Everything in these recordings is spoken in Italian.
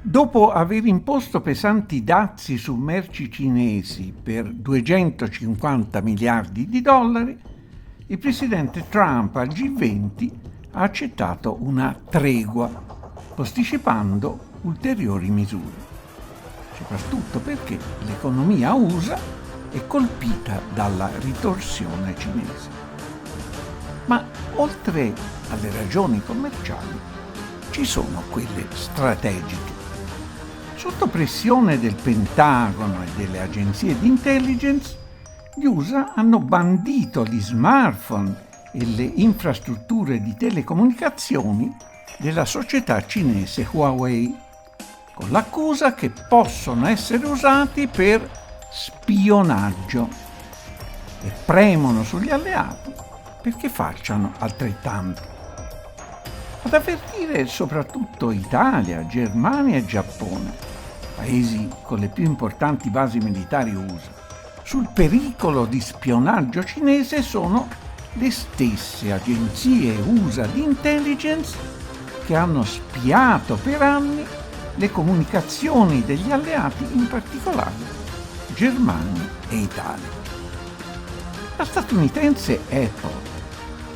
Dopo aver imposto pesanti dazi su merci cinesi per 250 miliardi di dollari, il presidente Trump al G20 ha accettato una tregua, posticipando ulteriori misure, soprattutto perché l'economia USA è colpita dalla ritorsione cinese. Ma oltre alle ragioni commerciali, ci sono quelle strategiche. Sotto pressione del Pentagono e delle agenzie di intelligence, gli USA hanno bandito gli smartphone e le infrastrutture di telecomunicazioni della società cinese Huawei, con l'accusa che possono essere usati per spionaggio e premono sugli alleati perché facciano altrettanto. Ad avvertire soprattutto Italia, Germania e Giappone, paesi con le più importanti basi militari USA, sul pericolo di spionaggio cinese sono le stesse agenzie USA di intelligence che hanno spiato per anni le comunicazioni degli alleati, in particolare Germania e Italia. La statunitense Apple,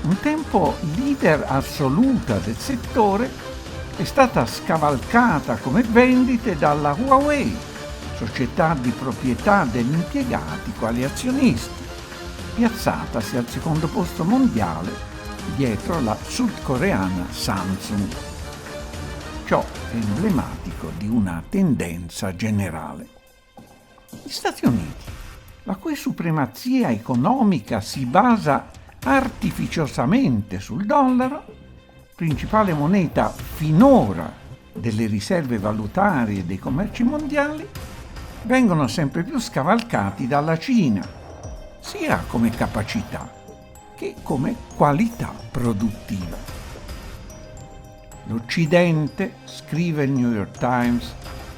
un tempo leader assoluta del settore, è stata scavalcata come vendite dalla Huawei, società di proprietà degli impiegati quali azionisti, piazzatasi al secondo posto mondiale dietro la sudcoreana Samsung. Ciò è emblematico di una tendenza generale. Gli Stati Uniti, la cui supremazia economica si basa artificiosamente sul dollaro, principale moneta finora delle riserve valutarie e dei commerci mondiali, vengono sempre più scavalcati dalla Cina, sia come capacità che come qualità produttiva. L'Occidente, scrive il New York Times,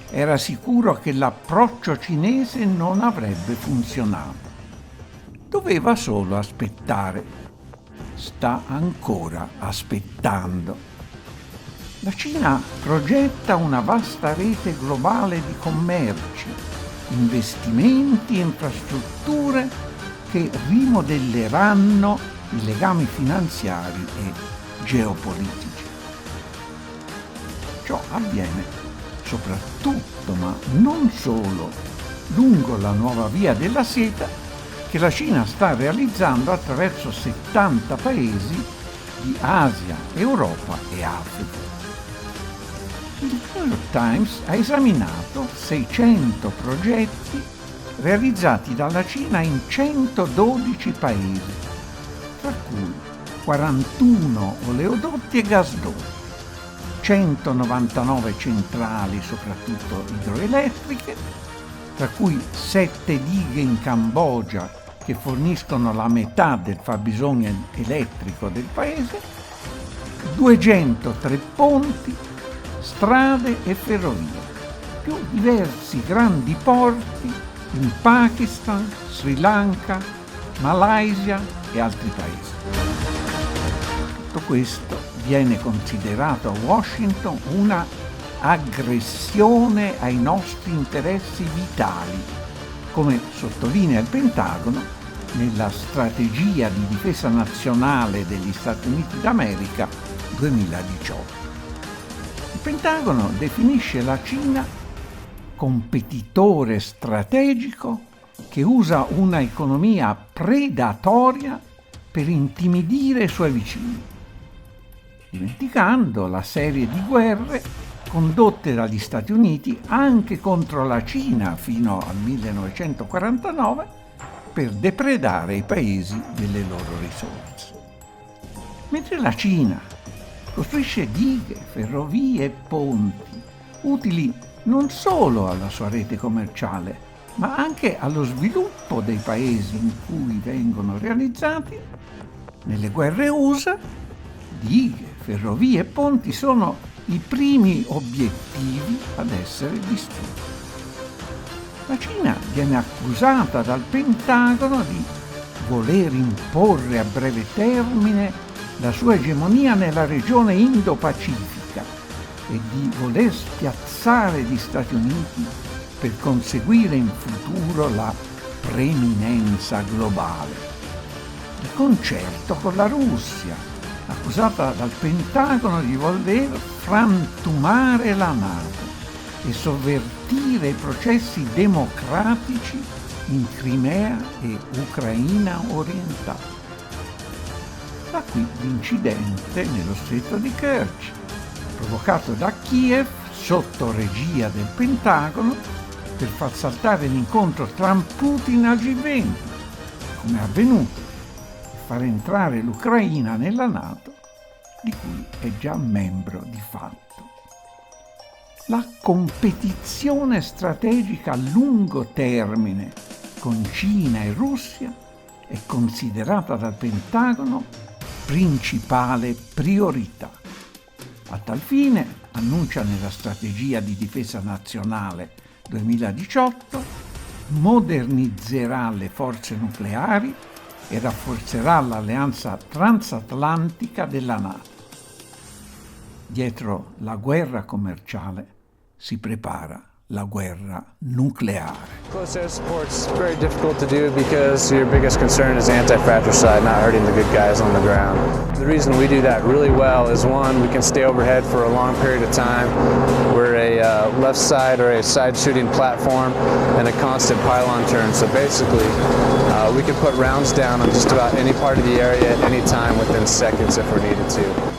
era sicuro che l'approccio cinese non avrebbe funzionato. Doveva solo aspettare. Sta ancora aspettando. La Cina progetta una vasta rete globale di commerci, investimenti e infrastrutture che rimodelleranno i legami finanziari e geopolitici. Ciò avviene soprattutto, ma non solo, lungo la nuova via della seta che la Cina sta realizzando attraverso 70 paesi di Asia, Europa e Africa. Il New York Times ha esaminato 600 progetti realizzati dalla Cina in 112 paesi, tra cui 41 oleodotti e gasdotti, 199 centrali, soprattutto idroelettriche, tra cui 7 dighe in Cambogia che forniscono la metà del fabbisogno elettrico del paese, 203 ponti, strade e ferrovie, più diversi grandi porti in Pakistan, Sri Lanka, Malaysia e altri paesi. Tutto questo viene considerato a Washington una aggressione ai nostri interessi vitali, come sottolinea il Pentagono nella strategia di difesa nazionale degli Stati Uniti d'America 2018. Il Pentagono definisce la Cina competitore strategico che usa una economia predatoria per intimidire i suoi vicini, dimenticando la serie di guerre condotte dagli Stati Uniti anche contro la Cina fino al 1949 per depredare i paesi delle loro risorse. Mentre la Cina costruisce dighe, ferrovie e ponti utili non solo alla sua rete commerciale, ma anche allo sviluppo dei paesi in cui vengono realizzati, nelle guerre USA, dighe, ferrovie e ponti sono i primi obiettivi ad essere distrutti. La Cina viene accusata dal Pentagono di voler imporre a breve termine la sua egemonia nella regione Indo-Pacifica, e di voler spiazzare gli Stati Uniti per conseguire in futuro la preminenza globale, di concerto con la Russia, accusata dal Pentagono di voler frantumare la NATO e sovvertire i processi democratici in Crimea e Ucraina orientale. Da qui l'incidente nello stretto di Kerch, provocato da Kiev sotto regia del Pentagono per far saltare l'incontro Trump-Putin al G20, come è avvenuto, e far entrare l'Ucraina nella NATO, di cui è già membro di fatto. La competizione strategica a lungo termine con Cina e Russia è considerata dal Pentagono principale priorità. A tal fine, annuncia nella Strategia di Difesa Nazionale 2018, modernizzerà le forze nucleari e rafforzerà l'alleanza transatlantica della NATO. Dietro la guerra commerciale si prepara la guerra nucleare. Close air support's very difficult to do because your biggest concern is anti-fratricide, not hurting the good guys on the ground. The reason we do that really well is, one, we can stay overhead for a long period of time. We're a left side or a side shooting platform and a constant pylon turn. So basically, we can put rounds down on just about any part of the area at any time within seconds if we're needed to.